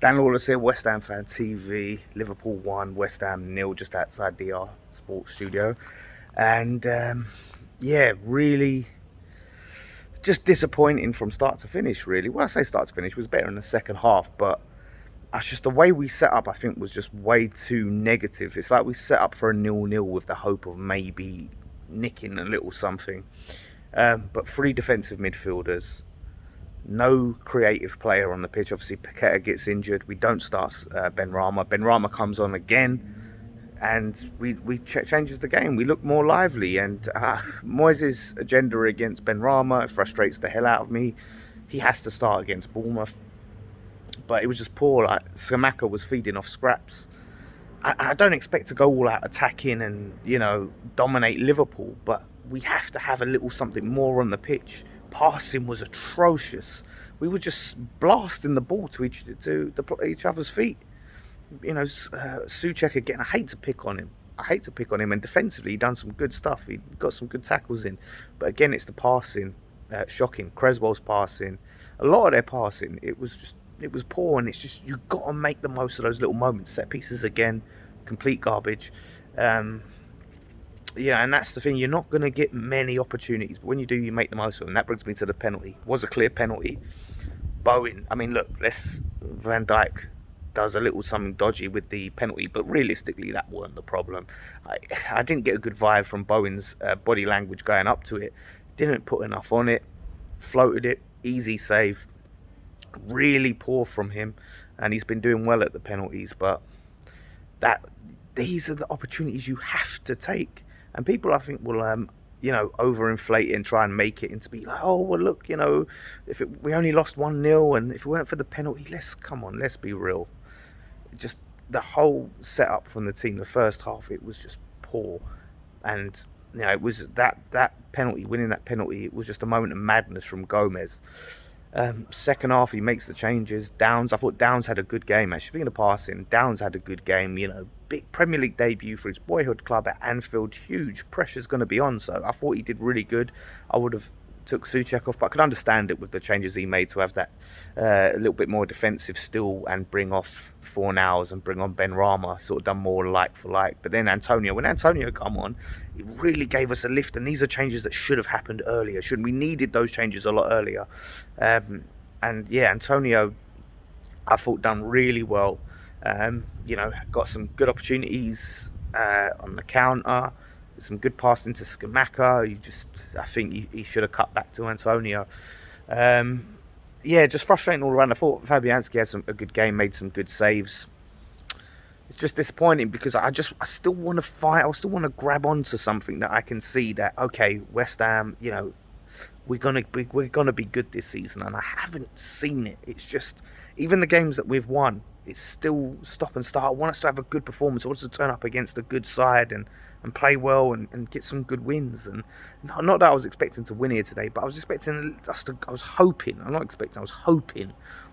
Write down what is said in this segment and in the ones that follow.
Dan Lawless here, West Ham Fan TV. Liverpool 1, West Ham 0, just outside DR Sports Studio. And yeah, really just disappointing from start to finish, really. Well, I say start to finish, was better in the second half, but that's just the way we set up, I think, was just way too negative. It's like we set up for a 0-0 with the hope of maybe nicking a little something. But three defensive midfielders, no creative player on the pitch. Obviously, Paqueta gets injured. We don't start Ben Rama. Ben Rama comes on again, and we changes the game. We look more lively, and Moyes' agenda against Ben Rama frustrates the hell out of me. He has to start against Bournemouth, but it was just poor. Like Skamaka was feeding off scraps. I don't expect to go all out attacking and dominate Liverpool, but we have to have a little something more on the pitch. Passing was atrocious. We were just blasting the ball to each other's feet. Souček again. I hate to pick on him. And defensively, he done some good stuff. He got some good tackles in, but again, it's the passing. Shocking. Creswell's passing. A lot of their passing. It was poor, and it's just you've got to make the most of those little moments. Set pieces again, complete garbage. And that's the thing. You're not going to get many opportunities, but when you do, you make the most of them. That brings me to the penalty. Was a clear penalty. Bowen. I mean, look, Van Dijk does a little something dodgy with the penalty, but realistically, that weren't the problem. I didn't get a good vibe from Bowen's body language going up to it. Didn't put enough on it. Floated it. Easy save. Really poor from him, and he's been doing well at the penalties, but these are the opportunities you have to take. And people, I think, will overinflate it and try and make it into be like, oh well, look, we only lost 1-0, and if it weren't for the penalty, let's be real. Just the whole setup from the team, the first half, it was just poor. And it was that penalty, winning that penalty, it was just a moment of madness from Gomez. Second half, he makes the changes. I thought Downs had a good game. Actually, speaking of passing, Downs had a good game. Big Premier League debut for his boyhood club at Anfield. Huge pressure's going to be on. So I thought he did really good. I would have took Souček off, but I could understand it with the changes he made to have that a little bit more defensive still, and bring off Fornals and bring on Ben Rama, sort of done more like for like. But then when Antonio come on, it really gave us a lift, and these are changes that should have happened earlier. We needed those changes a lot earlier. And yeah, Antonio, I thought, done really well. Got some good opportunities on the counter. Some good passing to Skamaka. I think he should have cut back to Antonio. Just frustrating all around. I thought Fabianski had a good game, made some good saves. It's just disappointing because I still want to fight. I still want to grab onto something that I can see that, okay, West Ham, we're gonna be good this season, and I haven't seen it. It's just, even the games that we've won, it's still stop and start. I want us to have a good performance. I want us to turn up against a good side and play well and get some good wins. And not that I was expecting to win here today, but I was hoping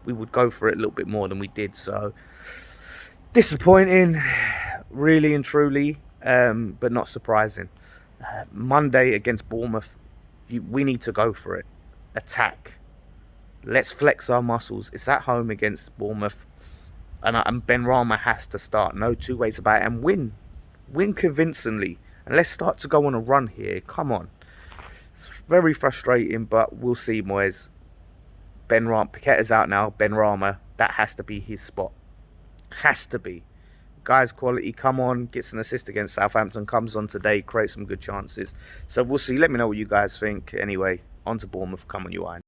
we would go for it a little bit more than we did. So disappointing, really and truly, but not surprising. Monday against Bournemouth, we need to go for it. Attack. Let's flex our muscles. It's at home against Bournemouth, and Ben Rama has to start. No two ways about it. And win convincingly, and let's start to go on a run here. Come on. It's very frustrating, but we'll see, Moyes. Paqueta's out now. Ben Rama, that has to be his spot. Has to be. Guy's quality, come on, gets an assist against Southampton, comes on today, creates some good chances. So we'll see. Let me know what you guys think. Anyway, on to Bournemouth. Come on, you iron.